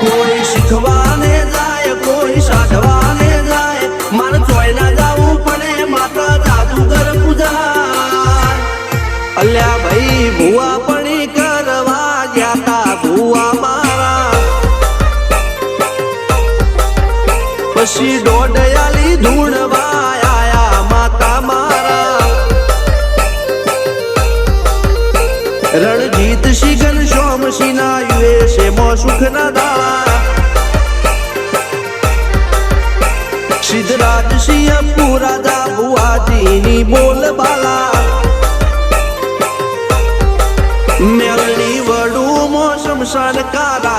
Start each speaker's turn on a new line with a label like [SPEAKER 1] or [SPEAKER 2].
[SPEAKER 1] કોઈ શીખવાને જાય કોઈ સાધવાને જાય મારે જોઈ ના જવું પડે માતા જાદુગર પૂજા અલ્યા ભાઈ ભુવા પણી કરવા ગયા તા ભુવા મારા પછી દોડયાલી ધૂણવા આયા માતા મારા રણજીત સિંહ ઘનશ્યામ સિંહ ના યુએસએ માં સુખ ના દાળા સિદ્ધરાજ સિંહ પુરાજા ભુવાજીની બોલ બાલા મેલની વડું મો શમશાન કારા